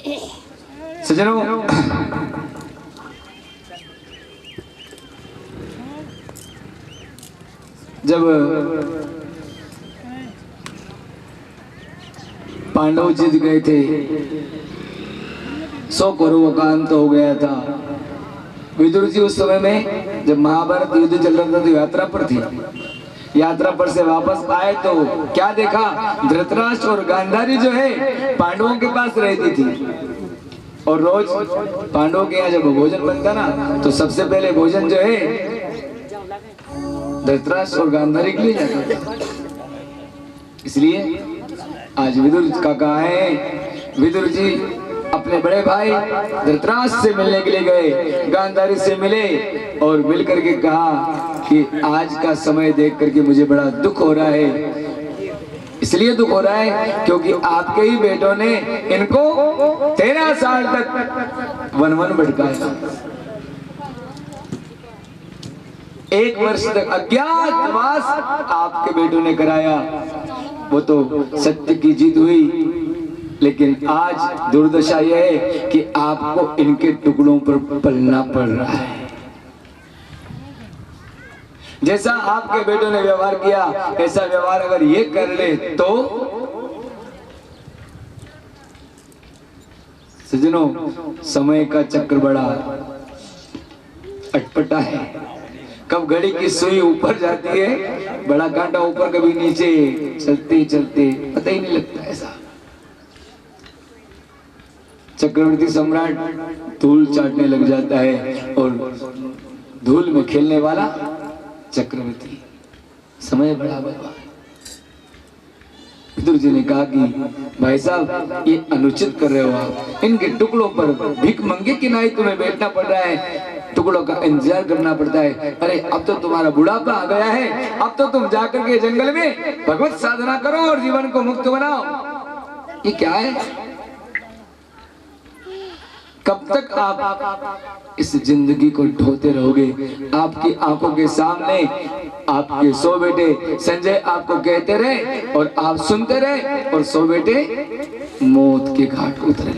सज्जनों, जब पांडव जीत गए थे, 100 कौरवों का अंत हो गया था। विदुर जी उस समय में जब महाभारत युद्ध चल रहा था तो यात्रा पर थे। यात्रा पर से वापस आए तो क्या देखा, धृतराष्ट्र और गांधारी जो है पांडवों के पास रहती थी। और रोज पांडवों के यहाँ जब भोजन बनता ना तो सबसे पहले भोजन जो है धृतराष्ट्र और गांधारी के लिए जाता था। इसलिए आज विदुर का कहा है, विदुर जी अपने बड़े भाई धृतराष्ट्र से मिलने के लिए गए, गांधारी से मिले और मिलकर के कहा कि आज का समय देख करके मुझे बड़ा दुख हो रहा है। इसलिए दुख हो रहा है क्योंकि आपके ही बेटों ने इनको 13 साल तक वन वन भटकाया, 1 वर्ष तक अज्ञातवास आपके बेटों ने कराया। वो तो सत्य की जीत हुई, लेकिन आज दुर्दशा यह है कि आपको इनके टुकड़ों पर पलना पड़ रहा है। जैसा आपके बेटों ने व्यवहार किया ऐसा व्यवहार अगर ये कर ले तो सज्जनों, समय का चक्र बड़ा अटपटा है। कब घड़ी की सुई ऊपर जाती है, बड़ा कांटा ऊपर, कभी नीचे, चलते चलते पता ही नहीं लगता। ऐसा चक्रवर्ती सम्राट धूल चाटने लग जाता है और धूल में खेलने वाला चक्रवर्ती। समय बड़ा बर्बाद। विदुर जी ने कहा कि भाई साहब ये अनुचित कर रहे हो आप, इनके टुकड़ों पर भीख मंगे की नहीं तुम्हें बैठना पड़ रहा है, टुकड़ों का इंतजार करना पड़ता है। अरे अब तो तुम्हारा बुढ़ापा आ गया है, अब तो तुम जाकर के जंगल में भगवत साधना करो और जीवन को मुक्त बनाओ। ये क्या है? कब तक आप इस जिंदगी को ढोते रहोगे? आपकी आंखों के सामने आपके 100 बेटे संजय आपको कहते रहे और आप सुनते रहे और 100 बेटे मौत के घाट उतरे।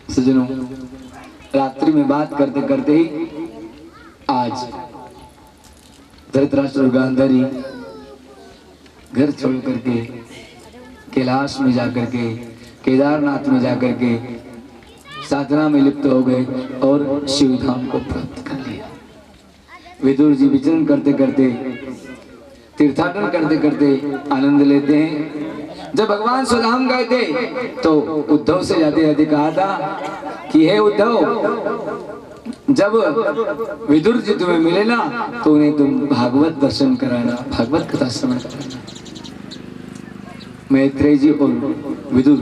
सज्जनों, रात्रि में बात करते करते ही आज धृतराष्ट्र और गांधारी घर छोड़ करके कैलाश में जाकर के, केदारनाथ में जाकर के साधना में लिप्त हो गए और शिवधाम को प्राप्त कर लिया। विदुर जी विचरण करते करते, तीर्थाटन करते करते आनंद लेते हैं। जब भगवान स्वधाम गए थे तो उद्धव से जाते जाते कहा था कि हे उद्धव, जब विदुर जी तुम्हें मिले ना तो उन्हें तुम भागवत दर्शन कराना, भागवत कथा श्रवण कराना। मैत्रेय जी और विदुर,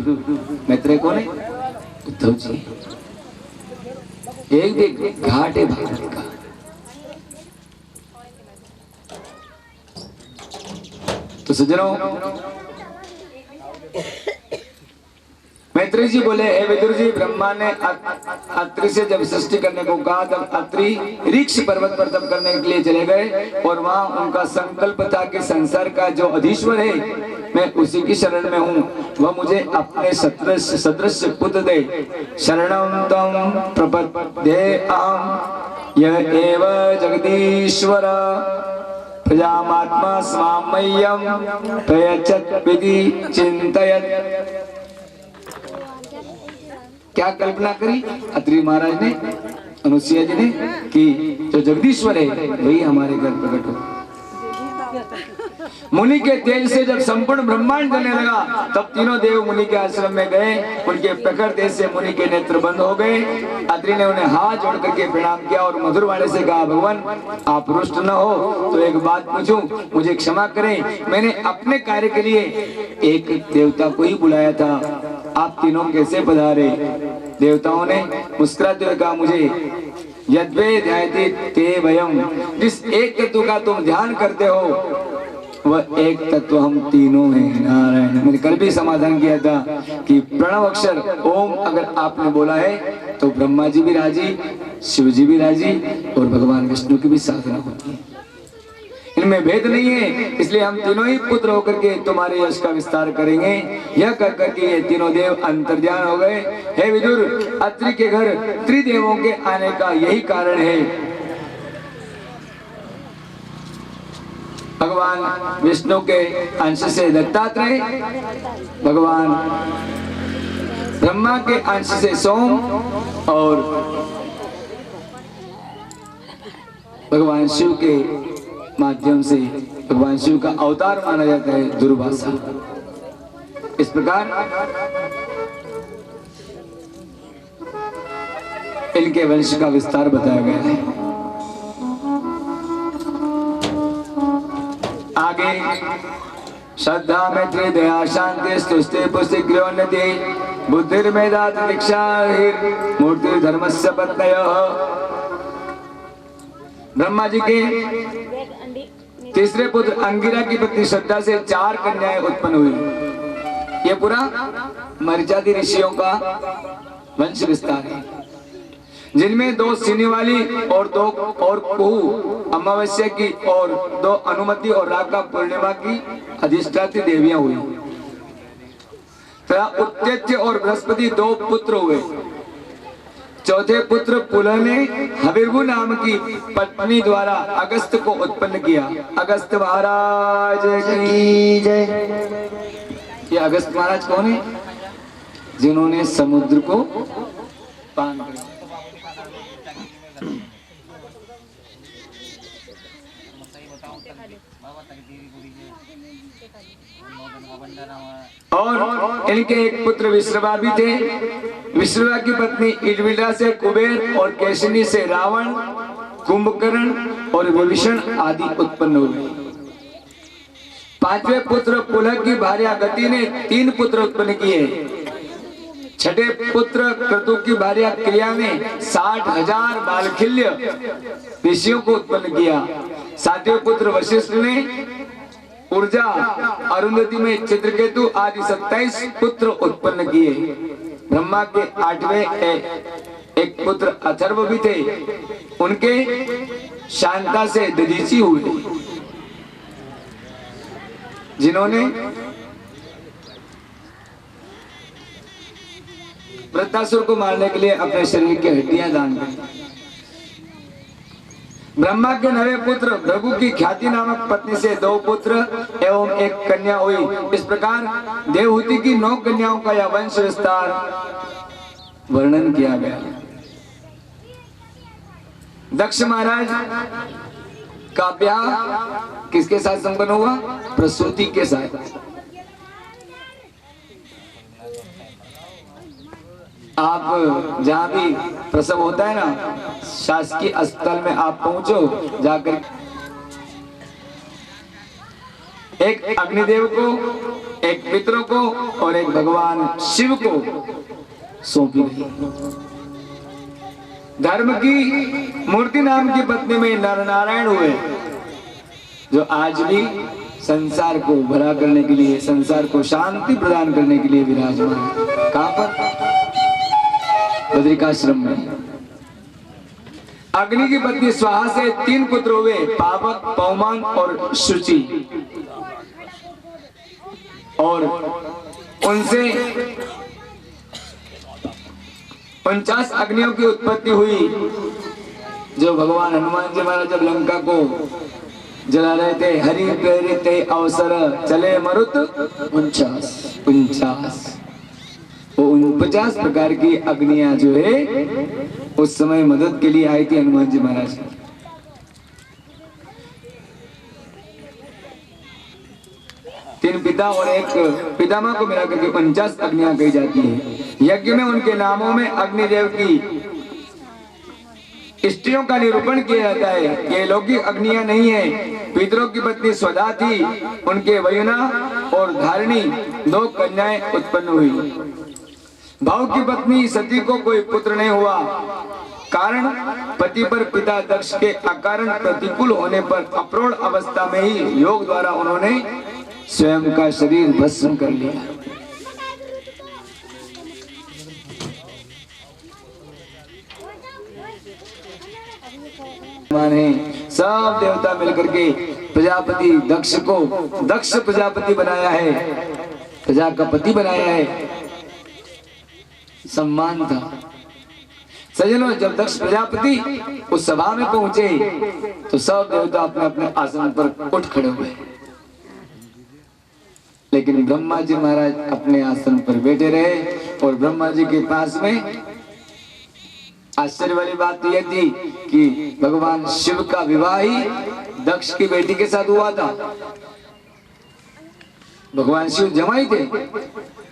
मैत्रेय कौन है? उद्धव जी। एक घाट है भागवत का। तो सज्जनों, मैत्रेय जी बोले, हे विदुर जी, ब्रह्मा ने अत्रि से जब सृष्टि करने को कहा तब अत्रि ऋक्ष पर्वत पर तप करने के लिए चले गए और वहां उनका संकल्प था कि संसार का जो अधीश्वर है मैं उसी की शरण में हूँ, वह मुझे अपने सदृश पुत्र दे। शरणं तम प्रपद्येऽहं य एव जगदीश्वर प्रजामात्मा स्वामय्यं प्रयच्छत् विधि चिन्तयत्। क्या कल्पना करी अत्रि महाराज ने, अनुसुईया जी ने, कि जो जगदीश्वर है वही हमारे घर प्रकट हो। मुनि के तेज से जब संपूर्ण ब्रह्मांड जलने लगा तब तीनों देव मुनि के आश्रम में गए। उनके प्रखर तेज से मुनि के नेत्र बंद हो गए। अत्रि ने उन्हें हाथ जोड़ करके प्रणाम किया और मधुर वाणी से कहा, भगवान आप रुष्ट न हो तो एक बात पूछूं, मुझे क्षमा करें। मैंने अपने कार्य के लिए एक देवता को ही बुलाया था, आप तीनों कैसे पधारे? देवताओं ने मुस्कुराते हुए कहा, मुझे यद्वे ध्यायते ते वयम, जिस एक तत्व का तुम ध्यान करते हो वह एक तत्व हम तीनों हैं। नारायण। मैंने कल भी समाधान किया था कि प्रणव अक्षर ओम अगर आपने बोला है तो ब्रह्मा जी भी राजी, शिव जी भी राजी और भगवान विष्णु की भी साधना होती है। इनमें भेद नहीं है, इसलिए हम तीनों ही पुत्र होकर के तुम्हारे यश का विस्तार करेंगे। यह कर करके ये तीनों देव अंतर्ध्यान हो गए। हे विदुर, अत्रि के घर त्रिदेवों के आने का यही कारण है। भगवान विष्णु के अंश से दत्तात्रेय, भगवान ब्रह्मा के अंश से सोम और भगवान शिव के माध्यम से भगवान शिव का अवतार माना जाता है दुर्वासा। इस प्रकार इनके वंश का विस्तार बताया गया है। आगे श्रद्धा मैत्री दया शांति स्तुष्टि पुष्टि गृहोन्नति बुद्धिर्मेधात् दीक्षा मूर्ति धर्मस्य पत्नयः। ब्रह्मा जी के तीसरे पुत्र अंगिरा की पत्नी श्रद्धा से 4 कन्याएं उत्पन्न हुई। ये पूरा मरीचादि ऋषियों का वंश विस्तार है, जिनमें 2 सीने वाली और 2 और कुहू अमावस्या की और 2 अनुमति और राका पूर्णिमा की अधिष्ठात्री देवियां हुई। तथा उत्तेत्य और बृहस्पति 2 पुत्र हुए। चौथे पुत्र पुलह ने हविर्भु नाम की पत्नी द्वारा अगस्त को उत्पन्न किया। अगस्त महाराज की जय। ये अगस्त महाराज कौन है? जिन्होंने समुद्र को पान किया। और इनके एक पुत्र विश्रवा भी थे। विश्रवा की पत्नी इडविला से कुबेर और केशिनी से रावण, कुंभकर्ण और विभीषण आदि उत्पन्न हुए। 5वें पुत्र पुलह की भार्या गति ने 3 पुत्र उत्पन्न किए। 6ठे पुत्र क्रतु की भार्या क्रिया ने 60,000 बालखिल्य ऋषियों को उत्पन्न किया। 7वें पुत्र वशिष्ठ ने ऊर्जा, अरुंधति में चित्रकेतु आदि 27 पुत्र उत्पन्न किए। ब्रह्मा के 8वें एक पुत्र अथर्व भी थे। उनके शांता से दधीची हुए, जिन्होंने वृत्तासुर को मारने के लिए अपने शरीर की हड्डियां दान दी। ब्रह्मा के 9वें पुत्र भृगु की ख्याति नामक पत्नी से 2 पुत्र एवं 1 कन्या हुई। इस प्रकार देवहूति की 9 कन्याओं का यह वंश विस्तार वर्णन किया गया। दक्ष महाराज का ब्याह किसके साथ संपन्न हुआ? प्रसूति के साथ। आप जहाँ भी प्रसव होता है ना, शासकीय अस्पताल में आप पहुंचो, जाकर एक अग्निदेव को, एक पितरों को और एक भगवान शिव को सौंपी गई। धर्म की मूर्ति नाम की पत्नी में नर नारायण हुए, जो आज भी संसार को भला करने के लिए, संसार को शांति प्रदान करने के लिए विराजमान। कहां पर? बद्रिकाश्रम में। अग्नि की पत्नी स्वाहा से 3 पुत्र हुए, पावक, पौमान और शुचि। और उनसे 49 अग्नियों की उत्पत्ति हुई, जो भगवान हनुमान जी महाराज जब लंका को जला रहे थे, हरि प्रेरित अवसर चले मरुत 49 वो 49 प्रकार की अग्नियां जो है उस समय मदद के लिए आई थी हनुमान जी महाराज। 3 पिता और 1 पितामह को मिलाकर के 49 अग्नियां कही जाती है। यज्ञ में उनके नामों में अग्निदेव की स्त्रियों का निरूपण किया जाता है। ये लौकिक अग्नियां नहीं है। पितरों की पत्नी स्वधा थी, उनके वयुना और धारिणी 2 कन्याएं उत्पन्न हुई। भाव की पत्नी सती को कोई पुत्र नहीं हुआ। कारण पति पर पिता दक्ष के अकारण प्रतिकूल होने पर अप्रोढ़ अवस्था में ही योग द्वारा उन्होंने स्वयं का शरीर भस्म कर लिया। माने सब देवता मिलकर के प्रजापति दक्ष को दक्ष प्रजापति बनाया है, प्रजा का पति बनाया है। सम्मान था। सज्जनों, जब दक्ष प्रजापति उस सभा में पहुंचे तो सब देवता अपने अपने आसन पर उठ खड़े हुए, लेकिन ब्रह्मा जी महाराज अपने आसन पर बैठे रहे। और ब्रह्मा जी के पास में आश्चर्य वाली बात तो यह थी कि भगवान शिव का विवाह ही दक्ष की बेटी के साथ हुआ था। भगवान शिव जमाई थे,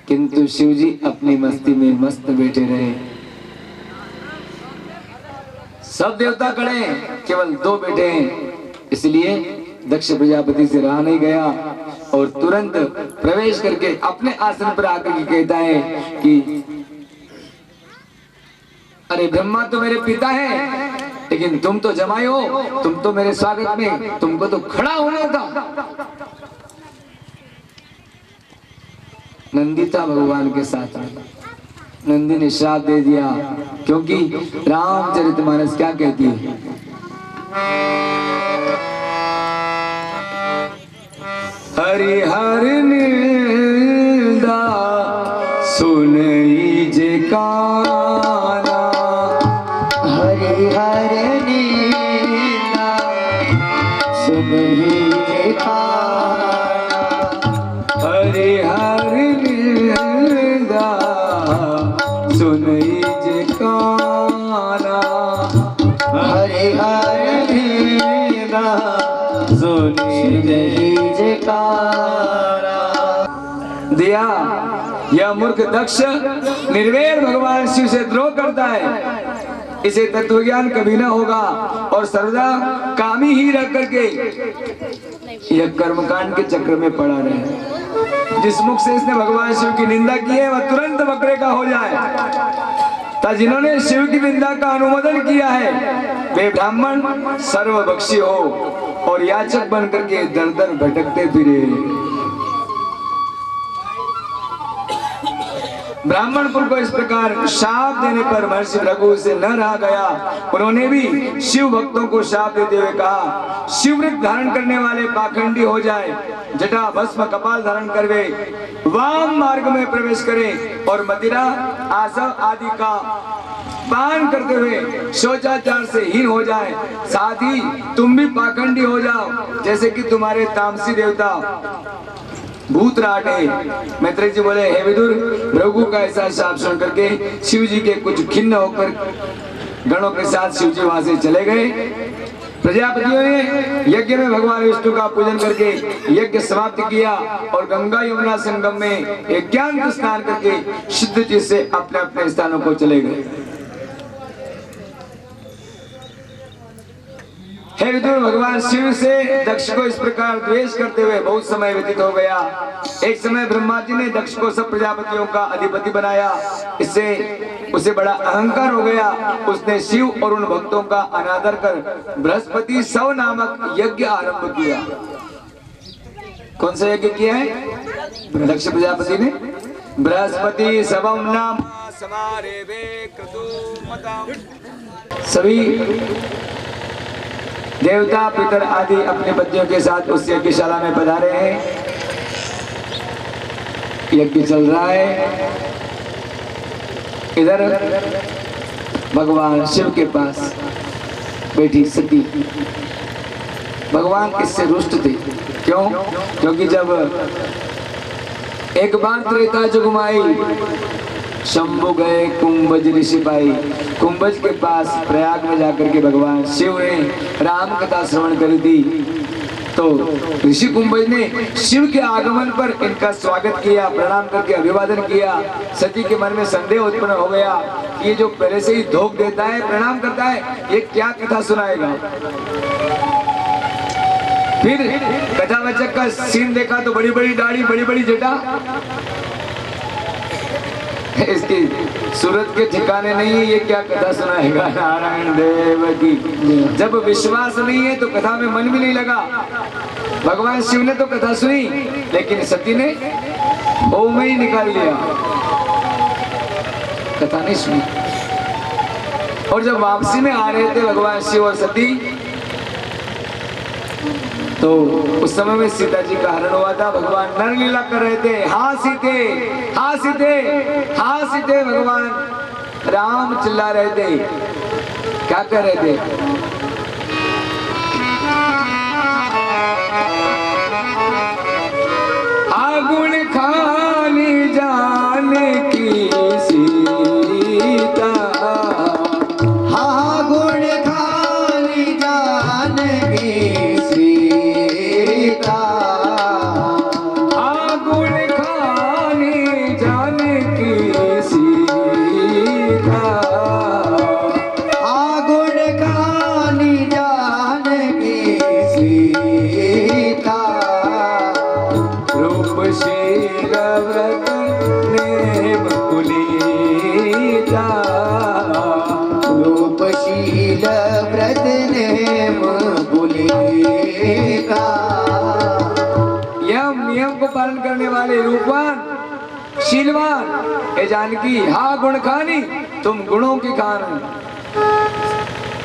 किंतु शिव जी अपनी मस्ती में मस्त बैठे रहे। सब देवता खड़े हैं, केवल दो बैठे हैं। इसलिए दक्ष प्रजापति से रहा नहीं गया और तुरंत प्रवेश करके अपने आसन पर आकर के कहता है कि अरे ब्रह्मा तो मेरे पिता हैं, लेकिन तुम तो जमाई हो, तुम तो मेरे स्वागत में, तुमको तो खड़ा होना था। नंदी था भगवान के साथ में। नंदी ने श्राप दे दिया, क्योंकि रामचरितमानस क्या कहती है, हरिहर निंदा सुनई जे काना, हरिहर निंदा सुनई जे काना, हरिहर निंदा सुनई जे काना, हरिहर निंदा सुनई जे काना। दिया यह मूर्ख दक्ष निर्वेद भगवान शिव से द्रोह करता है, इसे तत्व ज्ञान कभी ना होगा और सर्वदा कामी ही रह करके यह कर्मकांड के चक्र में पड़ा रहे। जिस मुख से इसने भगवान शिव की निंदा की है वह तुरंत बकरे का हो जाए। जिन्होंने शिव की निंदा का अनुमोदन किया है वे ब्राह्मण सर्वभक्षी हो और याचक बन करके दर दर भटकते फिरे। ब्राह्मण कुल को इस प्रकार शाप देने पर महर्षि रघु से न रहा गया। उन्होंने भी शिव भक्तों को शाप देते हुए कहा, शिववृत्त धारण करने वाले पाखंडी हो जाए, जटा भस्म कपाल धारण करवे, वाम मार्ग में प्रवेश करें और मदिरा आसव आदि का पान करते हुए शौचाचार से हीन हो जाए। साथ ही तुम भी पाखंडी हो जाओ, जैसे कि तुम्हारे तामसी देवता भूतराट है। मैत्रेय जी बोले, हे विदुर, भृगु का ऐसा शाप सुन करके शिव जी के कुछ खिन्न होकर गणों के साथ शिव जी वहां से चले गए। प्रजापतियों ने यज्ञ में भगवान विष्णु का पूजन करके यज्ञ समाप्त किया और गंगा यमुना संगम में एकांत स्नान करके सिद्ध चित्त से अपने अपने स्थानों को चले गए। हे विदुर, भगवान शिव से दक्ष को इस प्रकार द्वेष करते हुए बहुत समय व्यतीत हो गया। एक समय ब्रह्मा जी ने दक्ष को सब प्रजापतियों का अधिपति बनाया। इससे उसे बड़ा अहंकार हो गया। उसने शिव और उन भक्तों का अनादर कर बृहस्पति सव नामक यज्ञ आरंभ किया। कौन सा यज्ञ किया है दक्ष प्रजापति ने? बृहस्पति सवम नाम समारेवे क्रतुमताम। सभी देवता पितर आदि अपने बच्चों के साथ उस यज्ञशाला में पधारे हैं। यज्ञ चल रहा है। इधर भगवान शिव के पास बैठी सती। भगवान किससे रुष्ट थे? क्यों? क्योंकि जब एक बार त्रेता जुगमाई, शंभु गए कुंभज ऋषि पाई। कुंभज के पास प्रयाग में जाकर के भगवान शिव ने राम कथा श्रवण करी थी। तो ऋषि कुंभज ने शिव के आगमन पर इनका स्वागत किया, प्रणाम करके अभिवादन किया। सती के मन में संदेह उत्पन्न हो गया, ये जो पहले से ही धोख देता है, प्रणाम करता है, ये क्या कथा सुनाएगा। फिर कथावाचक का सीन देखा तो बड़ी बड़ी दाढ़ी, बड़ी बड़ी जटा, इसकी सूरत के ठिकाने नहीं है, ये क्या कथा सुनाएगा। नारायण देव की। जब विश्वास नहीं है तो कथा में मन भी नहीं लगा। भगवान शिव ने तो कथा सुनी, लेकिन सती ने ओम में ही निकाल लिया, कथा नहीं सुनी। और जब वापसी में आ रहे थे भगवान शिव और सती, तो उस समय में सीता जी का हरण हुआ था। भगवान नर लीला कर रहे थे। हाँ सीते, हाँ सीते, हाँ सीते, भगवान राम चिल्ला रहे थे। क्या कर रहे थे? आगुण खानी जाने की सीता, आगुण खानी जाने की सीता, आगुण खानी जाने की सीता, आगुण खानी जाने की सीता, रूपशील व्रत नेम कुलीता, रूपशील व्रत नेम कुलीता, यम नियम को पालन करने वाले रूपवान शीलवान हे जानकी, हा गुण खानी, तुम गुणों की खान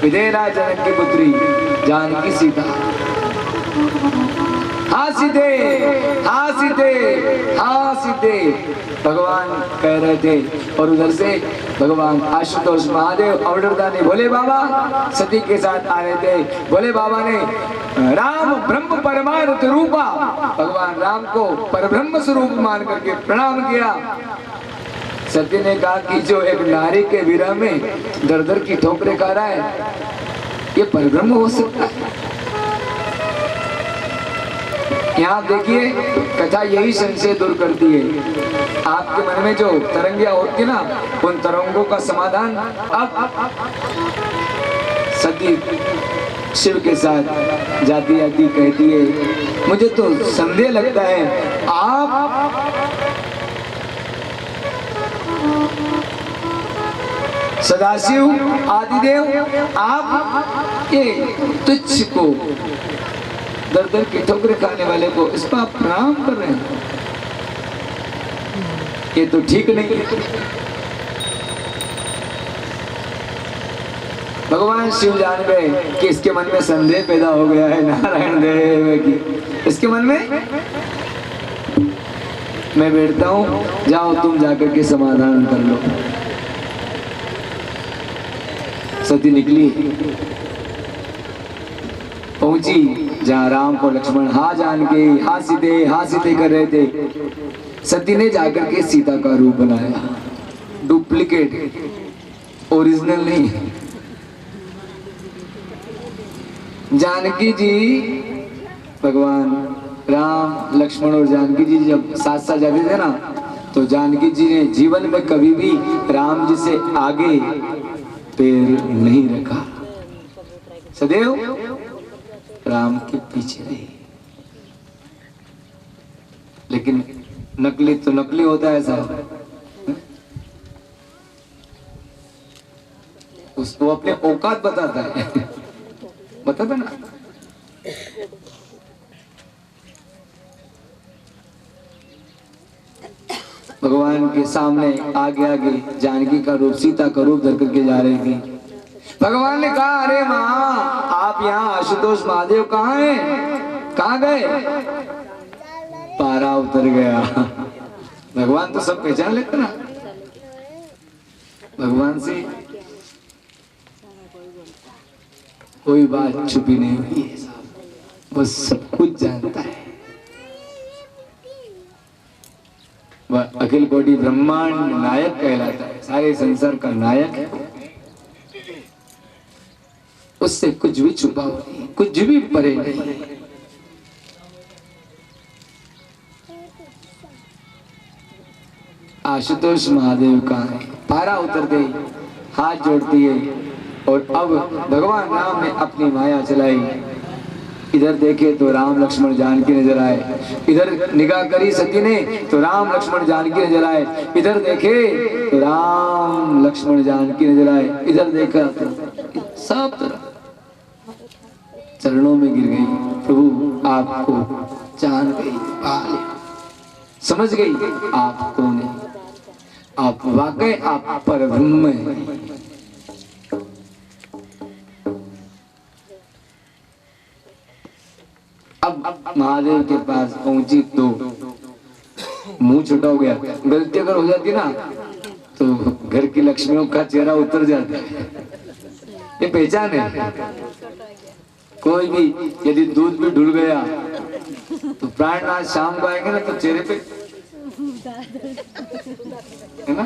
विदेरा जनक की पुत्री जानकी सीता। हाँ सीते, हाँ सीते, हाँ सीते, भगवान कह रहे थे। और उधर से भगवान आशुतोष महादेव अवधूतदानी भोले बाबा सती के साथ आ रहे थे। भोले बाबा ने राम ब्रह्म परमार्थ रूपा, भगवान राम को परब्रह्म स्वरूप मान करके प्रणाम किया। सती ने कहा कि जो एक नारी के विरह में दर दर की ठोकरें खा रहा है, ये परब्रह्म हो सकता है? यहाँ देखिए, कथा यही संशय दूर करती है। आपके मन में जो तरंगियां होती ना, उन तरंगों का समाधान अब सती शिव के साथ जाती जाती कहती है, मुझे तो संदेह लगता है आप सदाशिव आदिदेव, आप ये तुच्छ को, दर दर की ठोकरें खाने वाले को, इस पर आप प्रणाम कर रहे हैं, ये तो ठीक नहीं है। भगवान शिव जान गए कि इसके मन में संदेह पैदा हो गया है नारायण देव की। इसके मन में, मैं बैठता हूं, जाओ तुम जाकर के समाधान कर लो। सती निकली, पहुंची जहां राम को लक्ष्मण हा जान के हाँ सीते कर रहे थे। सती ने जाकर के सीता का रूप बनाया, डुप्लीकेट, ओरिजिनल नहीं। जानकी जी, भगवान राम लक्ष्मण और जानकी जी जब साथ साथ जाते थे ना, तो जानकी जी ने जीवन में कभी भी राम जी से आगे पैर नहीं रखा, सदैव राम के पीछे रही। लेकिन नकली तो नकली होता है साहब, उसको अपने औकात बताता है, बताता ना। भगवान के सामने आगे आगे जानकी का रूप, सीता का रूप धर करके जा रही थी। भगवान ने कहा, अरे माँ आप यहाँ, आशुतोष महादेव कहाँ हैं? कहाँ गए? पारा उतर गया। भगवान तो सब पहचान लेते ना, भगवान से कोई बात छुपी नहीं हुई है साहब, वो सब कुछ जानता है। वह अखिल कोटि ब्रह्मांड नायक कहलाता है, सारे संसार का नायक है। उससे कुछ भी छुपा नहीं, कुछ भी परे नहीं। आशुतोष महादेव कहाँ है? पारा उतर गई, हाथ जोड़ती है, और अब भगवान राम ने अपनी माया चलाई। इधर देखे तो राम लक्ष्मण जानकी नजर आए, इधर निगाह करी सती ने तो राम लक्ष्मण जानकी नजर आए, इधर देखे तो राम लक्ष्मण जानकी नजर आए, इधर देखा तो सब तरफ चरणों में गिर गई। प्रभु आपको जान गई, समझ गई आप कौन है, आप वाकई आप परब्रह्म हैं। अब महादेव के पास पहुंची तो मुंह छोटा हो गया। गलती अगर हो जाती ना तो घर की लक्ष्मियों का चेहरा उतर जाता है, ये पहचान है। कोई भी यदि दूध भी ढुल गया तो प्राणनाथ शाम को आएंगे ना तो चेहरे पे, है ना,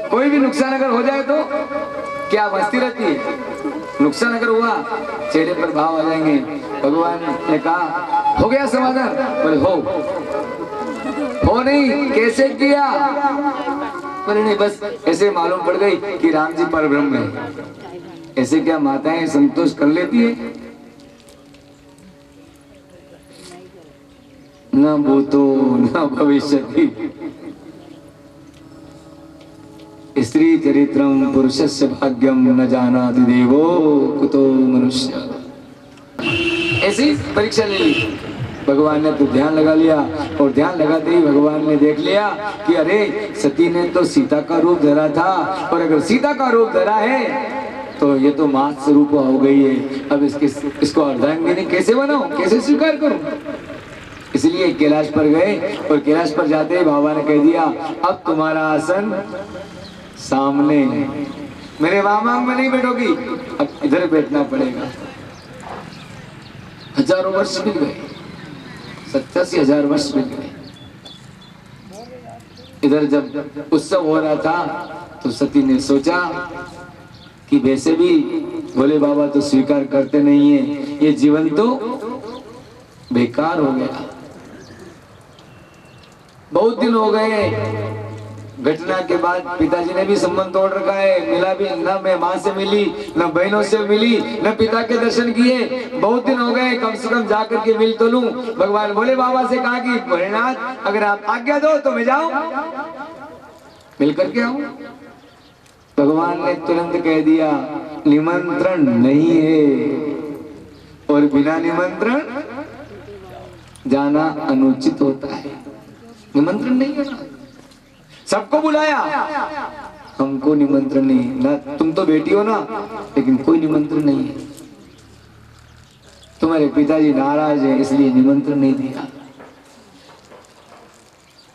कोई भी नुकसान अगर हो जाए तो क्या हंसती रहती है, नुकसान अगर हुआ चेहरे पर भाव आ जाएंगे। भगवान ने कहा हो गया समाधान, बोले हो नहीं, कैसे किया, बोले नहीं बस ऐसे मालूम पड़ गई कि राम जी परब्रह्म है। ऐसे क्या माताएं संतोष कर लेती है? न भूतो न भविष्यति स्त्री चरित्रम पुरुषस्य भाग्यम न जानाति देवो कुतो मनुष्य। ऐसी परीक्षा ले ली भगवान ने, तो ध्यान लगा लिया और ध्यान लगाते ही भगवान ने देख लिया कि अरे सती ने तो सीता का रूप धरा था, और अगर सीता का रूप धरा है तो ये तो मात स्वरूप हो गई है। अब इसको अर्धांगिनी कैसे बनाऊं, कैसे स्वीकार करूं? इसलिए कैलाश पर गए और कैलाश पर जाते ही बाबा ने कह दिया अब तुम्हारा आसन सामने है, मेरे वामांग में नहीं बैठोगी, अब इधर बैठना पड़ेगा। हजारों वर्ष बीत गए, 87,000 वर्ष बीत गए। इधर जब उत्सव हो रहा था तो सती ने सोचा कि वैसे भी भोले बाबा तो स्वीकार करते नहीं है, ये जीवन तो बेकार हो गया। बहुत दिन हो गए घटना के बाद, पिताजी ने भी संबंध तोड़ रखा है, मिला भी न, मैं माँ से मिली न बहनों से मिली न पिता के दर्शन किए, बहुत दिन हो गए, कम से कम जाकर के मिल तो लूं। भगवान भोले बाबा से कहा कि भोलेनाथ अगर आप आज्ञा दो तो मैं जाऊं, मिल करके आऊं। भगवान ने तुरंत कह दिया निमंत्रण नहीं है, और बिना निमंत्रण जाना अनुचित होता है। निमंत्रण नहीं है, सबको बुलाया, हमको निमंत्रण नहीं ना, तुम तो बेटी हो ना, लेकिन कोई निमंत्रण नहीं है। तुम्हारे पिताजी नाराज है इसलिए निमंत्रण नहीं दिया।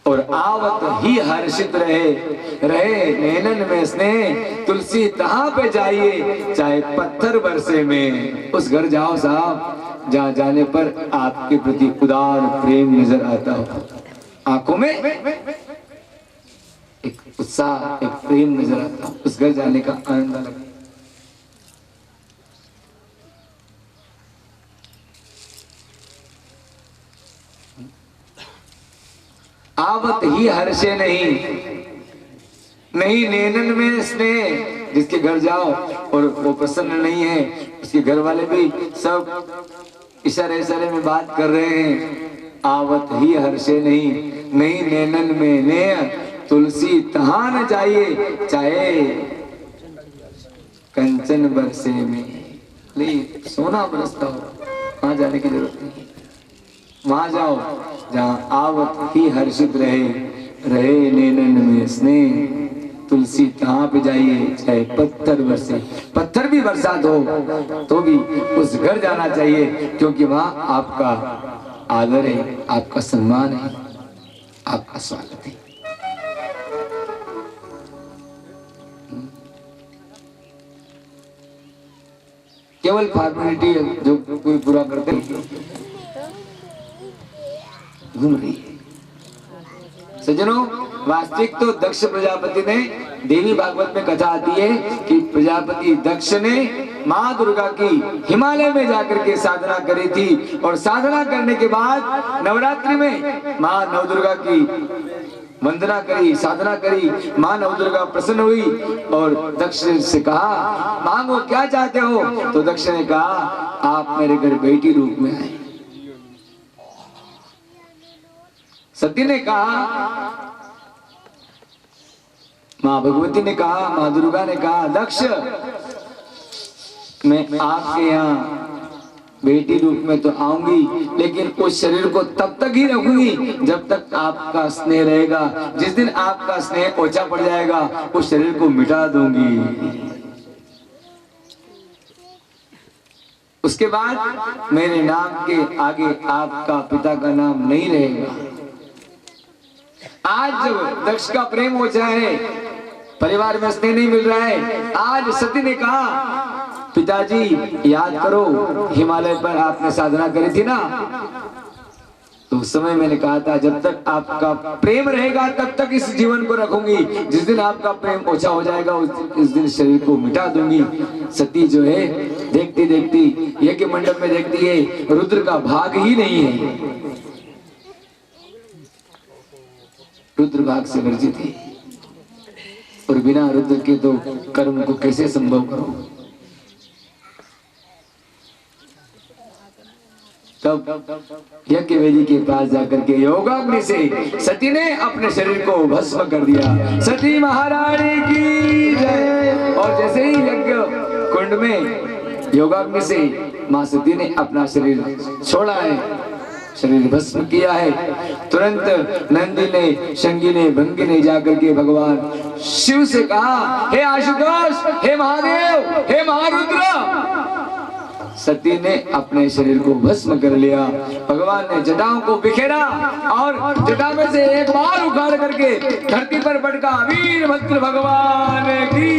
और आवत ही हर्षित रहे, रहे नैनन में स्नेह, तुलसी तहां पे जाइए चाहे पत्थर बरसे में। उस घर जाओ साहब जहां जाने पर आपके प्रति उदार प्रेम नजर आता हो, आंखों में एक उत्साह, एक प्रेम नजर आता हो, उस घर जाने का आनंद अलग है। आवत ही हर्षे नहीं, नहीं नैनन में स्नेह, जिसके घर जाओ और वो प्रसन्न नहीं है, उसके घर वाले भी सब इशारे इशारे में बात कर रहे हैं। आवत ही हर्षे नहीं, नहीं नैनन में नेह, तुलसी तहां न जाइए चाहे कंचन बरसे में। नहीं सोना बरसता हो, वहां जाने की जरूरत नहीं, वहां जाओ जहां आवत ही हर्षित रहे, रहे नैनन में स्नेह, तुलसी तहां पे जाइए चाहे पत्थर बरसे। पत्थर भी बरसात हो तो भी उस घर जाना चाहिए, क्योंकि वहां आपका आदर है, आपका सम्मान है, आपका स्वागत है। केवल फॉर्मेलिटी जो कोई पूरा करते घूम रही है। सज्जनों, वास्तविक तो दक्ष प्रजापति ने, देवी भागवत में कथा आती है कि प्रजापति दक्ष ने माँ दुर्गा की हिमालय में जाकर के साधना करी थी, और साधना करने के बाद नवरात्रि में माँ नवदुर्गा की वंदना करी, साधना करी। माँ नवदुर्गा प्रसन्न हुई और दक्ष से कहा मांगो क्या चाहते हो? तो दक्ष ने कहा आप मेरे घर बेटी रूप में आए। सती ने कहा, माँ भगवती ने कहा, माँ दुर्गा ने कहा दक्ष मैं आपके यहाँ बेटी रूप में तो आऊंगी, लेकिन उस शरीर को तब तक ही रखूंगी जब तक आपका स्नेह रहेगा। जिस दिन आपका स्नेह ओछा पड़ जाएगा उस शरीर को मिटा दूंगी। उसके बाद मेरे नाम के आगे आपका पिता का नाम नहीं रहेगा। आज जब दक्ष का प्रेम हो जाए, परिवार में स्नेह नहीं मिल रहा है, आज सती ने कहा पिताजी याद करो हिमालय पर आपने साधना करी थी ना, तो उस समय मैंने कहा था जब तक आपका प्रेम रहेगा तब तक इस जीवन को रखूंगी, जिस दिन आपका प्रेम ओछा हो जाएगा उस दिन शरीर को मिटा दूंगी। सती जो है देखती देखती यज्ञ मंडप में देखती है रुद्र का भाग ही नहीं है, रुद्र भाग से वर्जित है, और बिना रुद्र के तो कर्म को कैसे संभव करो। तब यज्ञ वेदी के पास जाकर के योगाग्नि से सती ने अपने शरीर को भस्म कर दिया। सती महारानी की जय। और जैसे ही यज्ञ कुंड में योगाग्नि से मां सती ने अपना शरीर छोड़ा है, शरीर भस्म किया है, तुरंत नंदी ने, शंगी ने, भंगी ने जाकर के भगवान शिव से कहा हे आशुतोष, हे महादेव, हे महारुद्र। सती ने अपने शरीर को भस्म कर लिया। भगवान ने जटाओं को बिखेरा और जटा में से एक बार उखाड़ करके धरती पर पटका। वीरभद्र भगवान की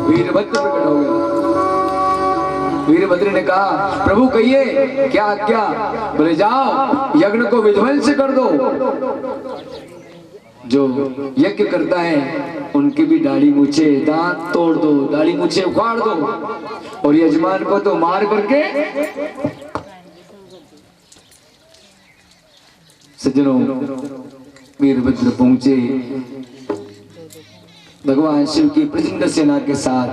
वीरभद्र प्रकट हो गया। वीरभद्र ने कहा प्रभु कहिए क्या क्या? बोले जाओ यज्ञ को विध्वंस कर दो। जो यज्ञ करता है उनके भी दाढ़ी मूछे दांत तोड़ दो, दाढ़ी मूछे उखाड़ दो, और यजमान को तो मार करके। सज्जनों वीरभद्र पहुंचे भगवान शिव की प्रचंड सेना के साथ,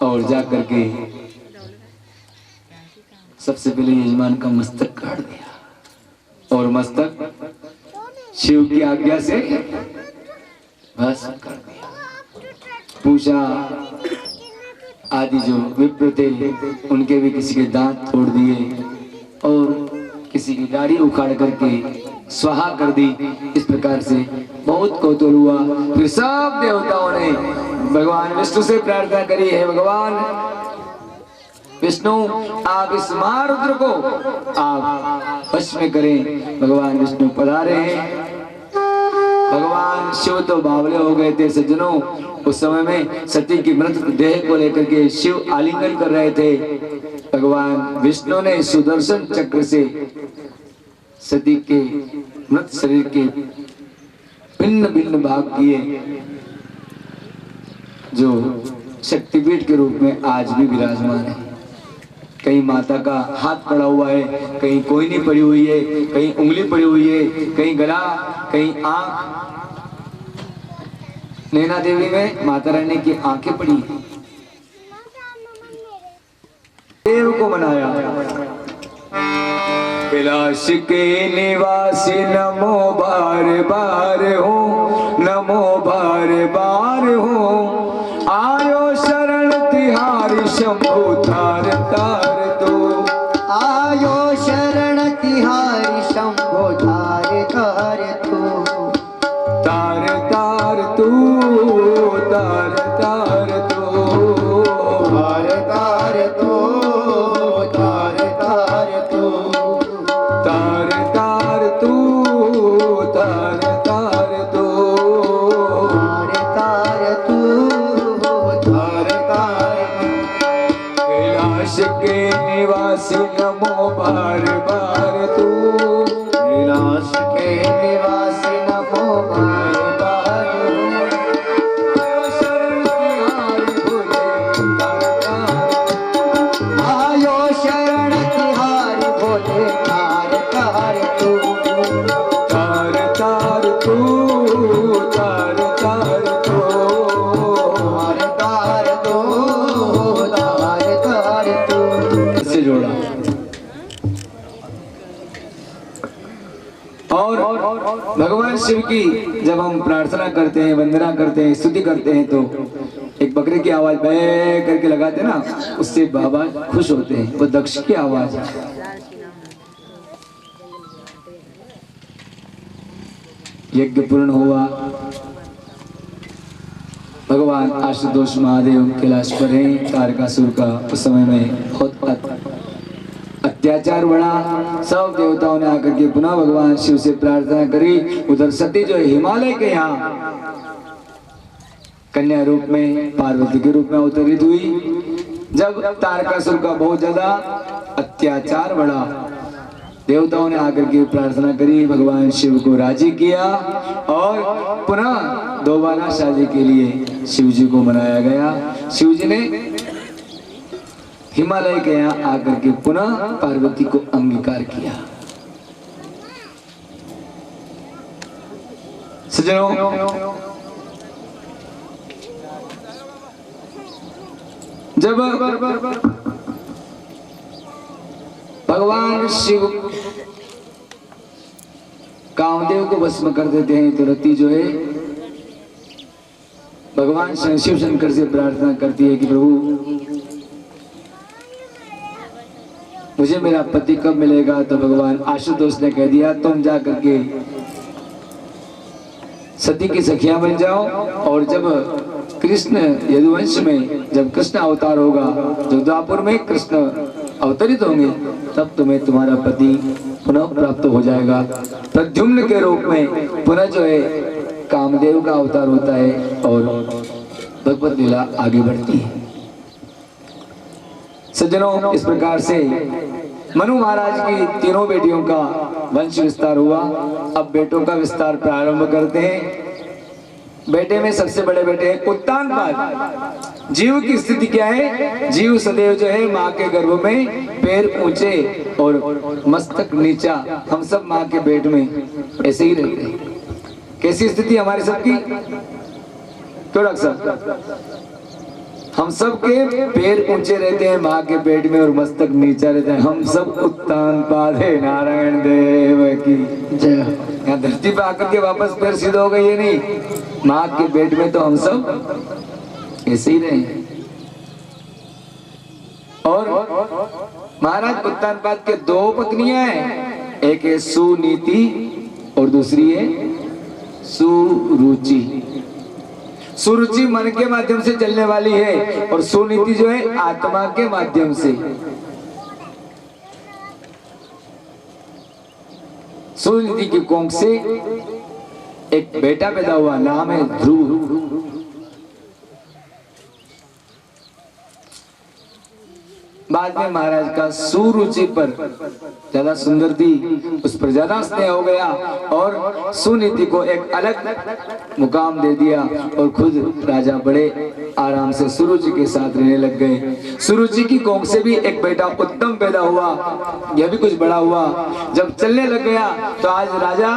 और जाकर के सबसे पहले यजमान का मस्तक काट दिया, और मस्तक शिव की आज्ञा से भस्म कर दिया। पूजा आदि जो विप्र थे उनके भी किसी के दांत तोड़ दिए और किसी की दाढ़ी उखाड़ करके स्वाहा कर दी। इस प्रकार से बहुत कौतूहल हुआ। फिर सब देवताओं ने भगवान विष्णु से प्रार्थना करी, है भगवान विष्णु आप इस महारुद्र को आप वश में करें। भगवान विष्णु पधारे हैं। भगवान शिव तो बावले हो गए थे सज्जनों। उस समय में सती की मृत देह को लेकर के शिव आलिंगन कर रहे थे। भगवान विष्णु ने सुदर्शन चक्र से सती के मृत शरीर के भिन्न भिन्न भाग किए, जो शक्तिपीठ के रूप में आज भी विराजमान है। कहीं माता का हाथ पड़ा हुआ है, कहीं कोहनी पड़ी हुई है, कहीं उंगली पड़ी हुई है, कहीं गला, कहीं आंख। नैना देवी में माता रानी की आंखें पड़ी। देव को मनाया। कैलाश के निवासी नमो बार बार हो, नमो बार बार हो। आयो शरण तिहारी शंभु तार तार तू। आयो शरण तिहारी शंभो तार तार तू। तार तार तू, तार तार तू, तार तार तू, तार तार तू, तार तार तू, तार तार तू, तार तार तू, तार तार। कैलाश के निवासी नमो बार बार तू। कैलाश के निवासी नमो बार बार। आयो शरण तिहारी भोले तार तार तू। तार तार तू, तार तार तू, तार तार तू, तार तार तू। से जोड़ा। और भगवान शिव की जब हम प्रार्थना करते हैं, वंदना करते हैं, स्तुति करते हैं, तो एक बकरे की आवाज बै करके लगाते हैं ना, उससे बाबा खुश होते हैं। वो दक्ष की आवाज है। यज्ञ पूर्ण हुआ। भगवान आशुतोष महादेव कैलाश पर हैं। तारकासुर का उस समय में बहुत अत्याचार बढ़ा। सब देवताओं ने आकर के पुनः भगवान शिव से प्रार्थना करी। उधर सती जो हिमालय के यहाँ कन्या रूप में, पार्वती के रूप में अवतरित हुई। जब तारकासुर का बहुत ज्यादा अत्याचार बढ़ा, देवताओं ने आकर के प्रार्थना करी, भगवान शिव को राजी किया और पुनः दोबारा शादी के लिए शिव जी को मनाया गया। शिव जी ने हिमालय के यहाँ आकर के पुनः पार्वती को अंगीकार किया। सज्जनों, जब भगवान शिव कामदेव को भस्म कर देते हैं तो रति जो है भगवान शिव शंकर से प्रार्थना करती है कि प्रभु मुझे मेरा पति कब मिलेगा। तो भगवान आशुतोष ने कह दिया तुम जा करके सती की सखियां बन जाओ और जब कृष्ण यदुवंश में जब कृष्ण अवतार होगा, जो द्वापर में कृष्ण अवतरित होंगे, तब तुम्हें तुम्हारा पति पुनः प्राप्त हो जाएगा। प्रद्युम्न के रूप में पुनः जो है कामदेव का अवतार होता है और भगवत लीला आगे बढ़ती है। सज्जनों, इस प्रकार से मनु महाराज की तीनों बेटियों का वंश विस्तार हुआ। अब बेटों का विस्तार प्रारंभ करते हैं। बेटे में सबसे बड़े बेटे हैं उत्तानपाद। जीव की स्थिति क्या है? जीव सदैव जो है माँ के गर्भ में, पैर ऊंचे और मस्तक नीचा। हम सब माँ के पेट में ऐसे ही रहते हैं। कैसी स्थिति हमारी सबकी? क्यों डॉक्टर साहब? हम सब के पैर ऊंचे रहते हैं माँ के पेट में और मस्तक नीचा रहता है। हम सब उत्तानपाद है। नारायण देव की जय। यहाँ धरती पे आकर के वापस पैर सीधा हो गए, ये नहीं, माँ के पेट में तो हम सब ऐसे ही रहे। और महाराज उत्तानपाद के दो पत्नियां हैं, एक है सुनीति और दूसरी है सुरुचि। सुरुचि मन के माध्यम से चलने वाली है और सुनीति जो है आत्मा के माध्यम से। सुनीति की कोंख से एक बेटा पैदा हुआ, नाम है ध्रुव। बाद में महाराज का सुरुचि पर ज्यादा सुंदर थी, उस पर ज्यादा स्नेह हो गया और सुनीति को एक अलग मुकाम दे दिया और खुद राजा बड़े आराम से सुरुचि के साथ रहने लग गए। सुरुचि की कोंख से भी एक बेटा उत्तम पैदा हुआ, यह भी कुछ बड़ा हुआ। जब चलने लग गया तो आज राजा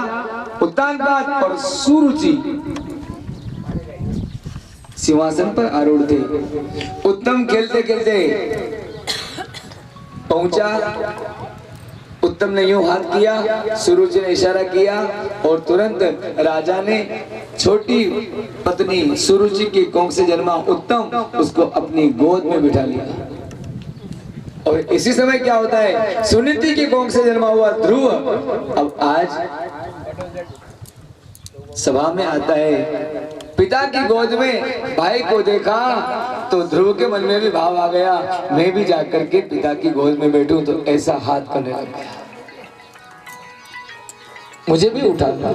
उत्तानपाद और सुरुचि सिंहासन पर आरूढ़ थे। उत्तम खेलते खेलते पहुंचा, उत्तम ने यूं हाथ किया, सुरुचि ने इशारा किया और तुरंत राजा ने छोटी पत्नी सुरुचि की कोंख से जन्मा उत्तम उसको अपनी गोद में बिठा लिया। और इसी समय क्या होता है, सुनीति की कोंख से जन्मा हुआ ध्रुव अब आज सभा में आता है। पिता की गोद में भाई को देखा तो ध्रुव के मन में भी भाव आ गया, मैं भी जाकर के पिता की गोद में बैठूं। तो ऐसा हाथ करने लग गया, मुझे भी उठाना।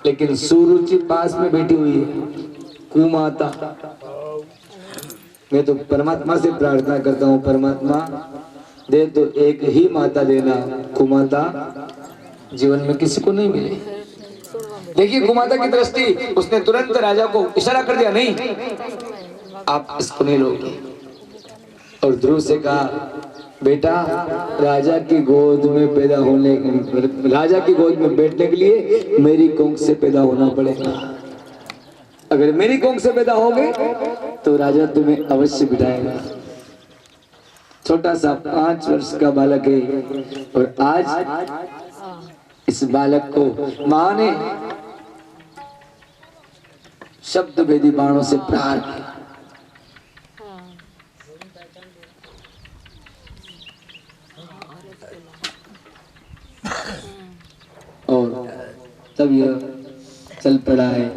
लेकिन सुरुचि पास में बैठी हुई है, कुमाता। मैं तो परमात्मा से प्रार्थना करता हूँ, परमात्मा दे तो एक ही माता देना, कुमाता जीवन में किसी को नहीं मिले। देखिए कुमाता की दृष्टि, उसने तुरंत राजा को इशारा कर दिया, नहीं आप इसको नहीं लोगे। और ध्रुव से कहा, बेटा राजा की गोद में पैदा होने, राजा की गोद में बैठने के लिए मेरी कोंख से पैदा होना पड़ेगा। अगर मेरी कोंख से पैदा हो गए तो राजा तुम्हें अवश्य बिठाएगा। छोटा सा 5 वर्ष का बालक है और आज इस बालक को मां ने शब्द भेदी बाणों से प्रहार किया। और तब यह चल पड़ा है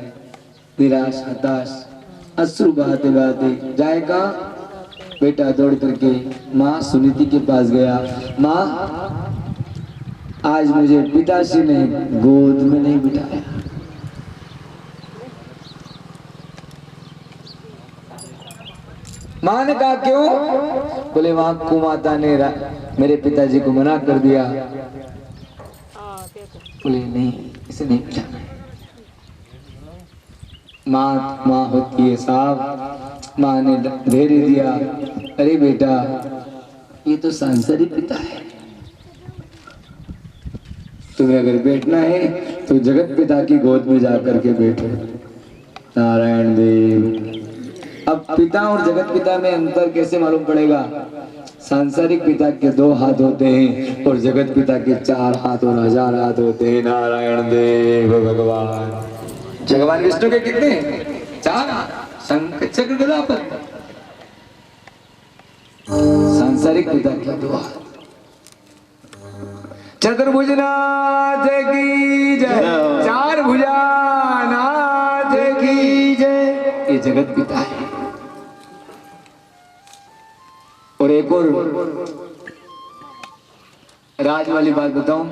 निराश हताश, अश्रु बहाते बहाते। जाए कहाँ? बेटा दौड़ करके माँ सुनीति के पास गया। माँ, आज मुझे पिताश्री ने गोद में नहीं बिठाया। माँ ने कहा क्यों? बोले वहां कुमाता ने मेरे पिताजी को मना कर दिया। बोले नहीं, इसे नहीं बिठाना है। माँ माँ होती है साहब। माँ ने धैर्य दिया। अरे बेटा, ये तो सांसारिक पिता है, तुम्हें अगर बैठना है तो जगत पिता की गोद में जाकर के बैठो। नारायण देव। अब पिता और जगत पिता में अंतर कैसे मालूम पड़ेगा? सांसारिक पिता के 2 हाथ होते हैं और जगत पिता के 4 हाथ और 1000 हाथ होते हैं। नारायण देव भगवान। भगवान विष्णु के कितने? 4 हाथ, शंख चक्र गदा पद्म। सांसारिक पिता के 2 हाथ। चतुर्भुजनाथ की जय, 4 भुजानाथ की जय। ये जगत पिता है। और एक और राज वाली बात बताऊं,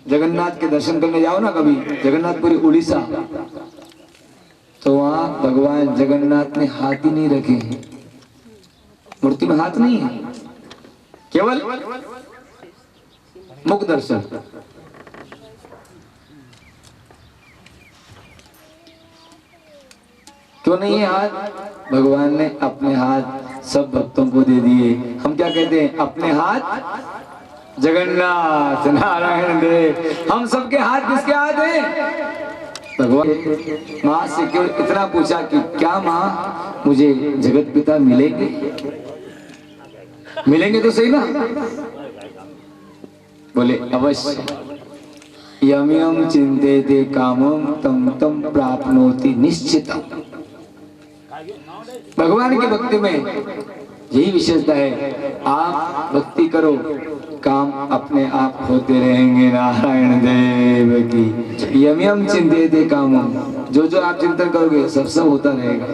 जगन्नाथ के दर्शन करने जाओ ना कभी, जगन्नाथपुरी उड़ीसा, तो वहां भगवान जगन्नाथ ने हाथ ही नहीं रखे हैं। मूर्ति में हाथ नहीं है, केवल मुख दर्शन। क्यों नहीं है हाथ? भगवान ने अपने हाथ सब भक्तों को दे दिए। हम क्या कहते हैं? अपने हाथ जगन्नाथ। नारायण देव। हम सबके हाथ किसके हाथ हैं? भगवान। माँ से क्यों इतना पूछा कि क्या माँ मुझे जगत पिता मिलेंगे? मिलेंगे तो सही ना? बोले अवश्य। यम यम चिंतेते कामम तम तम प्राप्नोति निश्चितम। भगवान की भक्ति में यही विशेषता है। आप भक्ति करो, काम अपने आप होते रहेंगे। नारायण देव की। यम यम चिंतेते कामम, जो जो आप चिंतन करोगे सब सब होता रहेगा।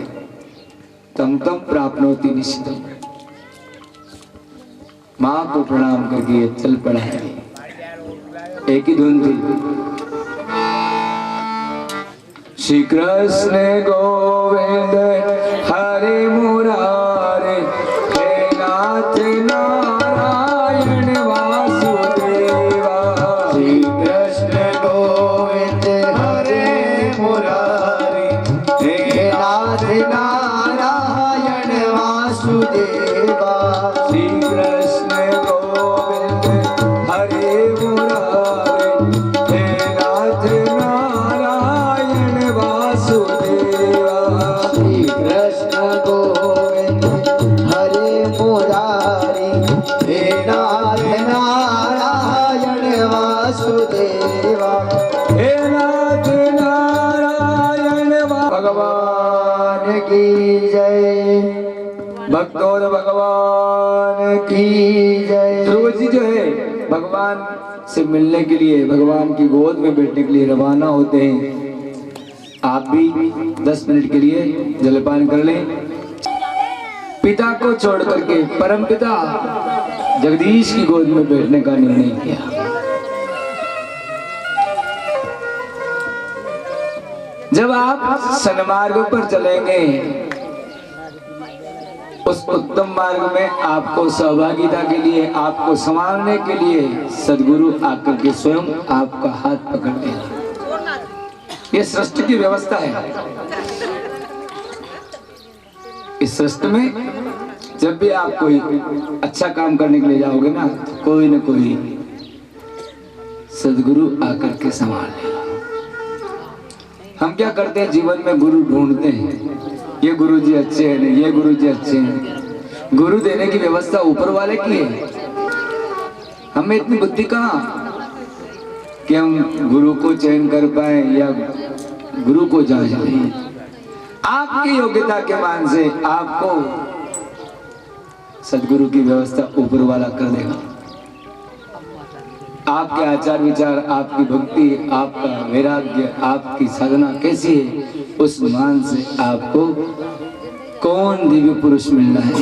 तम तम प्राप्नोति निश्चितम। माँ को प्रणाम करके चल पड़ा है। एक ही धुन थी। श्री कृष्ण गोविंद हरे मुरारे, हे नाथ नारायण वासुदेवा। श्री कृष्ण गोविंद हरे मुरारे, हे नाथ नारायण वासुदेवा। श्री कृष्ण गोविंद हरे मुरारे, हे नाथ नारायण वासुदेवा। श्री कृष्ण गोविंद हरे मुरारी, हे नाथ नारायण वासुदेवा। हे नाथ नारायण भगवान की जय, भक्त और भगवान की की जय। ध्रुव जी जो है भगवान से मिलने के लिए, भगवान की गोद में बैठने के लिए रवाना होते हैं। आप भी 10 मिनट के लिए जलपान कर लें। पिता को छोड़ करके परम पिता जगदीश की गोद में बैठने का निर्णय किया। जब आप सन्मार्ग पर चलेंगे, उस उत्तम मार्ग में आपको सहभागिता के लिए, आपको संभालने के लिए सदगुरु आकर के स्वयं आपका हाथ पकड़ लेगा। ये सृष्टि की व्यवस्था है। इस सृष्टि में जब भी आप कोई अच्छा काम करने के लिए जाओगे ना, तो कोई न कोई सदगुरु आकर के संभाल लेगा। हम क्या करते हैं? जीवन में गुरु ढूंढते हैं। ये गुरु जी अच्छे हैं, ये गुरु जी अच्छे हैं। गुरु देने की व्यवस्था ऊपर वाले की है। हमें इतनी बुद्धि कहाँ कि हम गुरु को चयन कर पाए या गुरु को जांच लें। आपकी योग्यता के मान से आपको सदगुरु की व्यवस्था ऊपर वाला कर देगा। आपके आचार विचार, आपकी भक्ति, आपका वैराग्य, आपकी साधना कैसी है, उस मान से आपको कौन दिव्य पुरुष मिलना है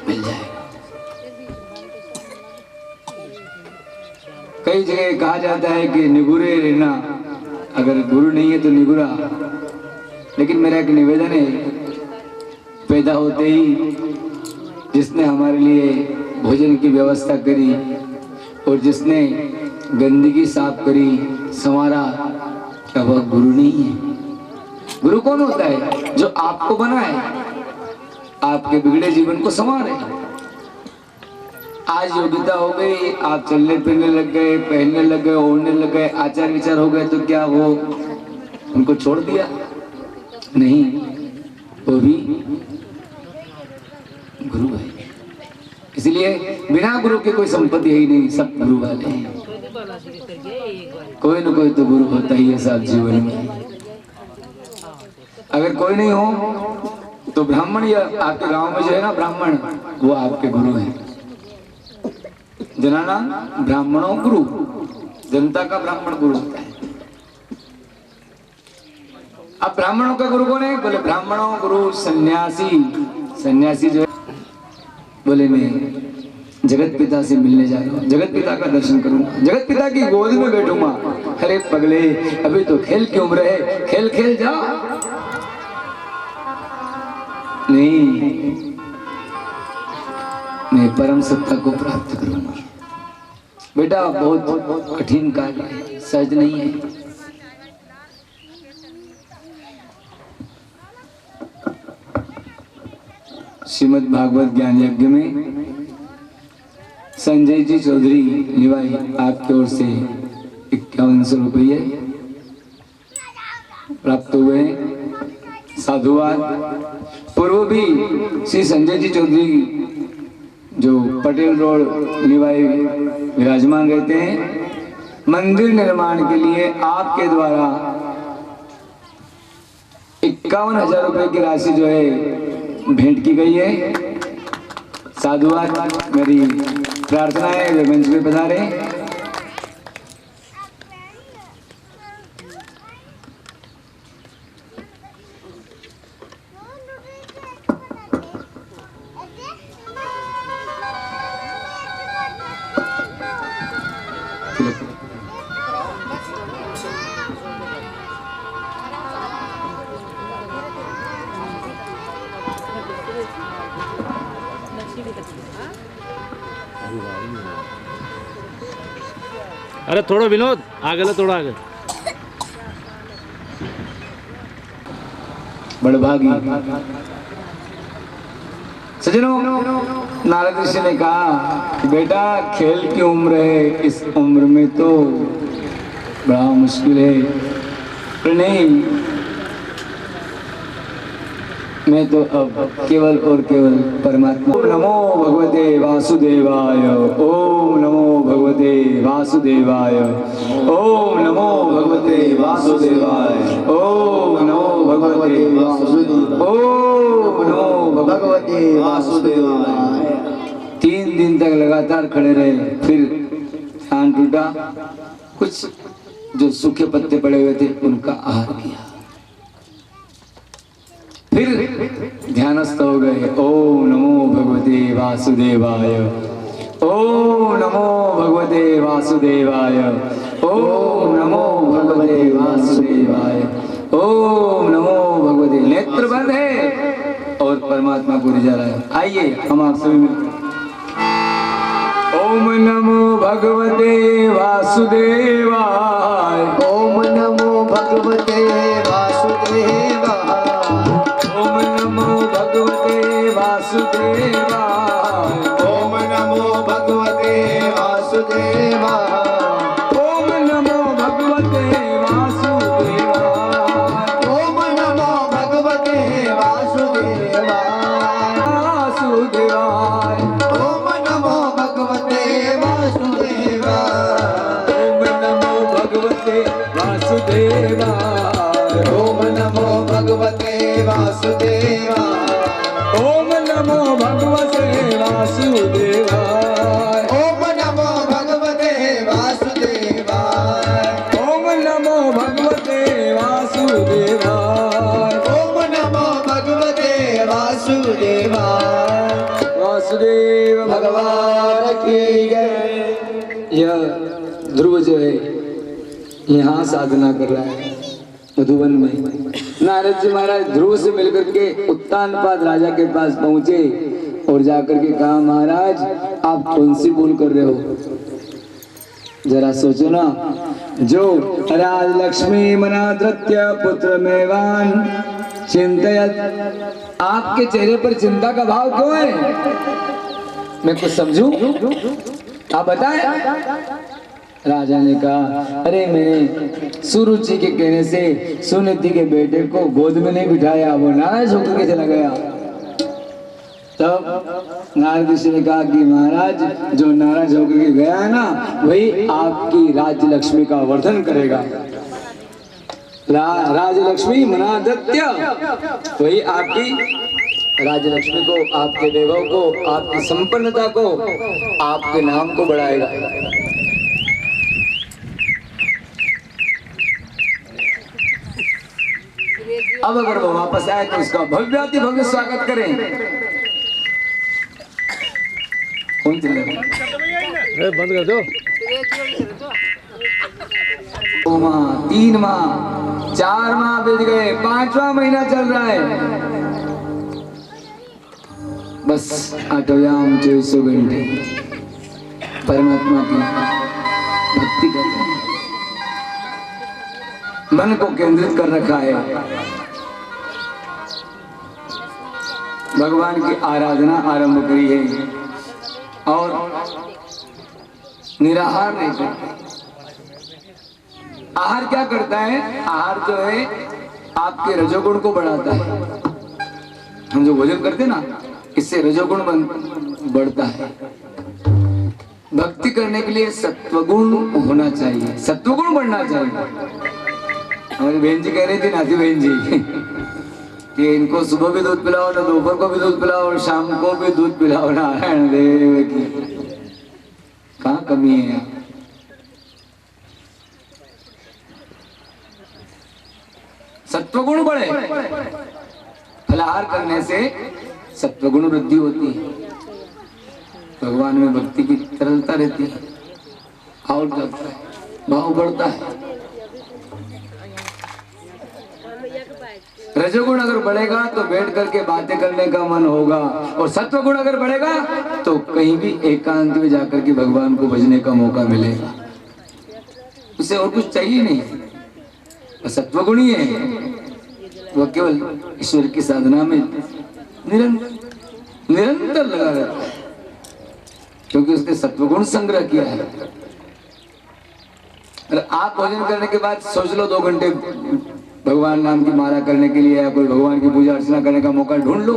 मिल जाए। कई जगह कहा जाता है कि निगुरे रहना, अगर गुरु नहीं है तो निगुरा। लेकिन मेरा एक निवेदन है, पैदा होते ही जिसने हमारे लिए भोजन की व्यवस्था करी और जिसने गंदगी साफ करी, संवारा, क्या वह गुरु नहीं है? गुरु कौन होता है? जो आपको बनाए, आपके बिगड़े जीवन को संवारे। आज योग्यता हो गई, आप चलने फिरने लग गए, पहनने लग गए, ओढ़ने लग गए, आचार विचार हो गए, तो क्या वो उनको छोड़ दिया? नहीं, वो भी गुरु है। इसलिए बिना गुरु के कोई संपत्ति है ही नहीं, सब गुरु वाले हैं। कोई न कोई तो गुरु होता ही है साहब जीवन में। अगर कोई नहीं हो तो ब्राह्मण, या आपके गांव में जो है ना ब्राह्मण, वो आपके गुरु हैं। जनाना ब्राह्मणों गुरु, जनता का ब्राह्मण गुरु होता है। अब ब्राह्मणों का गुरु कौन है? बोले ब्राह्मणों गुरु सन्यासी। सन्यासी जो है, बोले मैं जगत पिता से मिलने जा रहा हूँ, जगत पिता का दर्शन करूंगा, जगत पिता की गोद में बैठूंगा। अरे पगले, अभी तो खेल की उम्र है, खेल खेल जा। नहीं, मैं परम सत्ता को प्राप्त करूंगा। बेटा बहुत कठिन कार्य है, सहज नहीं है। श्रीमद् भागवत ज्ञान यज्ञ में संजय जी चौधरी निवाई आपकी ओर से 5100 रुपये प्राप्त हुए। साधुवाद। पूर्व भी श्री संजय जी चौधरी जो पटेल रोड निवाई विराजमान रहते हैं, मंदिर निर्माण के लिए आपके द्वारा 51,000 रुपए की राशि जो है भेंट की गई है। साधुवाद। मेरी प्रार्थना है वे मंच पे पधारे। अरे थोड़ा विनोद आगे लो, थोड़ा आगे। बड़भागी सज्जनों, नारद ऋषि ने कहा कि बेटा खेल की उम्र है, इस उम्र में तो बड़ा मुश्किल है। पर नहीं, मैं तो अब केवल और केवल परमात्मा। ओम नमो भगवते वासुदेवाय, ओम नमो भगवते वासुदेवाय, ओम नमो भगवते वासुदेवाय, ओम नमो भगवते वासुदेवाय, ओम नमो भगवते वासुदेवाय। 3 दिन तक लगातार खड़े रहे, फिर ध्यान टूटा। कुछ जो सूखे पत्ते पड़े हुए थे उनका आहार किया, फिर ध्यानस्थ हो गए। ओम नमो भगवते वासुदेवाय, ओम नमो भगवते वासुदेवाय, ओम नमो भगवते वासुदेवाय, ओम नमो भगवते। नेत्र बंद है और परमात्मा को रिझा रहा है। आइए हम आप सभी मिलकर ओम नमो भगवते वासुदेवाय, ओम नमो भगवते वासुदेवाय, ओम नमो भगवते वासुदेवाय, ओम नमो भगवते वासुदेवाय, ओम नमो भगवते वासुदेवाय, ओम नमो भगवते वासुदेवाय, वासुदेवाय, ओम नमो भगवते वासुदेवाय, ओम नमो भगवते वासुदेवाय, ओम नमो भगवते वासुदेवाय, ओम नमो भगवते वासुदेवाय, ओम नमो भगवते वासुदेवाय। वासुदेवा वासुदेव भगवान की जय। यह ध्रुव जो है यहाँ साधना कर रहा है मधुबन में। नारद जी महाराज ध्रुव से मिलकर के उत्तानपाद राजा के पास पहुंचे और जाकर के कहा, महाराज आप कौन सी भूल कर रहे हो? जरा सोचो ना, जो राज लक्ष्मी मनाधृत्य पुत्र मेवान चिंतयत, आपके चेहरे पर चिंता का भाव क्यों है? मैं कुछ समझूं? आप बताएं। राजा ने कहा, अरे मैंने सुरुचि के कहने से सुनीति के बेटे को गोद में नहीं बिठाया, वो नाराज होकर के चला गया। तब नारद ऋषि ने कहा कि महाराज जो नाराज होकर के गया है ना, वही आपकी राज्य लक्ष्मी का वर्धन करेगा। राज लक्ष्मी मनाधत्य, वही आपकी राज्य लक्ष्मी को, आपके वैभव को, आपकी संपन्नता को, आपके नाम को बढ़ाएगा। अब अगर वो वापस आए तो उसका भव्याति भव्य स्वागत करें। कौन चल रहा है? बंद कर दो। 2 माह, 3 माह, 4 माह बीत गए, 5वां महीना चल रहा है। बस आठव्याम 24 घंटे परमात्मा की भक्ति कर रहे हैं, मन को केंद्रित कर रखा है, भगवान की आराधना आरंभ करी है और निराहार नहीं करते। आहार क्या करता है? आहार जो है आपके रजोगुण को बढ़ाता है। हम जो भोजन करते ना, इससे रजोगुण बढ़ता है। भक्ति करने के लिए सत्वगुण होना चाहिए, सत्वगुण बढ़ना चाहिए। हमारी बहन जी कह रही थी, नाती बहन जी, कि इनको सुबह भी दूध पिलाओ, ना दोपहर को भी दूध पिलाओ और शाम को भी दूध पिलाओ। नारायण देव की कहाँ कमी है? सत्वगुण बढ़े, फलाहार करने से सत्वगुण वृद्धि होती है, भगवान में भक्ति की तरलता रहती है, और लगता है, भाव बढ़ता है। रजोगुण अगर बढ़ेगा तो बैठ करके बातें करने का मन होगा, और सत्वगुण अगर बढ़ेगा तो कहीं भी एकांत में जाकर के भगवान को भजने का मौका मिलेगा। उसे और कुछ चाहिए नहीं, सत्वगुण ही है, वो केवल ईश्वर की साधना में निरंतर लगा रहता है, क्योंकि उसने सत्वगुण संग्रह किया है। अगर आप भोजन करने के बाद सोच लो 2 घंटे भगवान नाम की माला करने के लिए या कोई भगवान की पूजा अर्चना करने का मौका ढूंढ लो,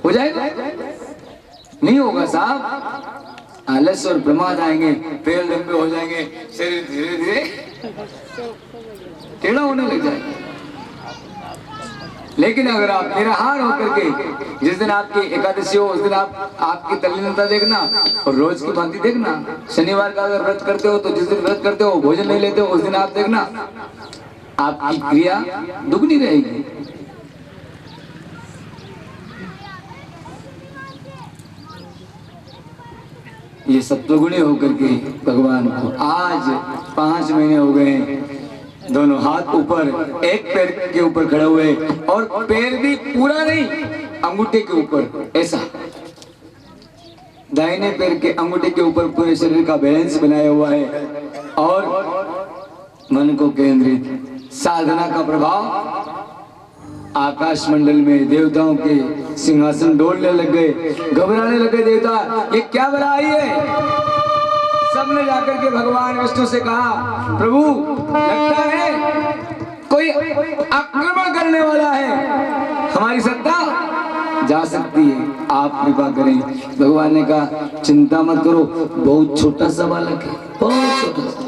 हो जाएगा? नहीं होगा साहब। आलस्य और प्रमाद आएंगे, पैर लंबे हो जाएंगे, शरीर धीरे धीरे टेढ़ा होने लग जाएगा। लेकिन अगर आप निराहार होकर के, जिस दिन आपकी एकादशी हो उस दिन आप आपकी तल्लीनता देखना और रोज की भांति देखना। शनिवार का अगर व्रत करते हो तो जिस दिन व्रत करते हो भोजन नहीं लेते हो उस दिन आप देखना आपकी क्रिया दुगनी रहेगी। ये सत्वगुणी होकर के भगवान को आज 5 महीने हो गए, दोनों हाथ ऊपर, एक पैर के ऊपर खड़े हुए, और पैर भी पूरा नहीं, अंगूठे के ऊपर, ऐसा दाहिने पैर के अंगूठे के ऊपर पूरे शरीर का बैलेंस बनाया हुआ है, और मन को केंद्रित। साधना का प्रभाव आकाश मंडल में देवताओं के सिंहासन डोलने लग गए, घबराने लगे देवता, ये क्या बुराई है? सबने जाकर के भगवान विष्णु से कहा, प्रभु लगता है कोई आक्रमण करने वाला है, हमारी सत्ता जा सकती है, आप कृपा करें। भगवान ने कहा, चिंता मत करो, बहुत छोटा सा बालक है, बहुत छोटा सा,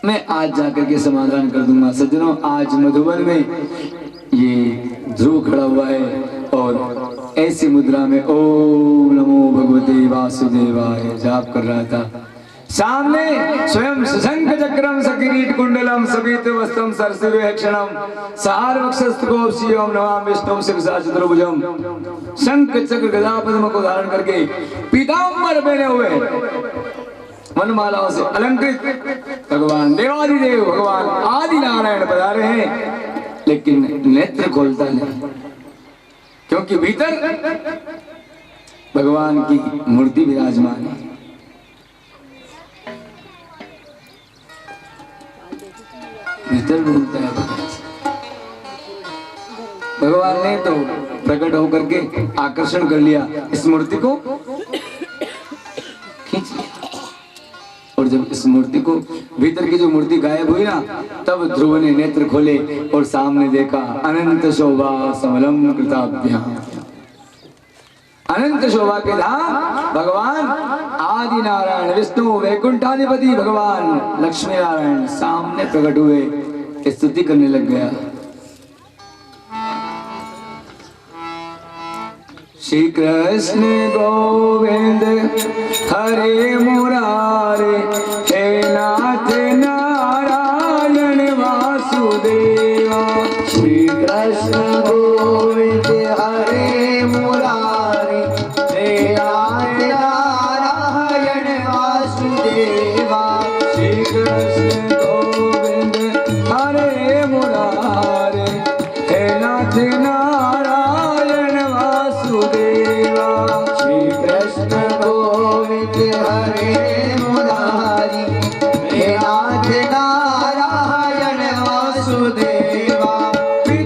मैं आज जाकर के समाधान कर दूंगा। सज्जनों, आज मधुबन में ये ध्रुव खड़ा हुआ है और ऐसी मुद्रा में ओम नमो भगवते वासुदेवाय जाप कर रहा था। सामने स्वयं शंख चक्रम सकिरीट कुंडलम सबित वस्त्रम सरसिवेक्षणम सहार वक्षस्थको शिवम नमाम विष्णुम शिरसा चतुर्भुजम शंख चक्र गदा पद्म को धारण करके पीतांबर पहने हुए वनमालाओं से अलंकृत भगवान देवादिदेव भगवान आदि नारायण पधारे हैं, लेकिन नेत्र खोलता नहीं, क्योंकि भीतर भगवान की मूर्ति विराजमान है। भीतर ढूंढता है भगवान ने तो प्रकट होकर के आकर्षण कर लिया, इस मूर्ति को खींच लिया। और जब इस मूर्ति को भीतर की जो मूर्ति गायब हुई ना, तब ध्रुव ने नेत्र खोले और सामने देखा अनंत शोभा समलम कृताभ्याम, अनंत शोभा के धाम भगवान आदि नारायण विष्णु वैकुंठाधिपति भगवान लक्ष्मी नारायण सामने प्रकट हुए, स्तुति करने लग गया। श्री कृष्ण गोविंद हरे मुरारे हे नाथ नारायण वासुदेवा। श्री कृष्ण गोविंद हरे मुरारी हे नाथ नारायण वासुदेवा। श्री कृष्ण गोविंद हरे मुरारे हे नाथ नारायण वासुदेवा। श्री कृष्ण गोविंद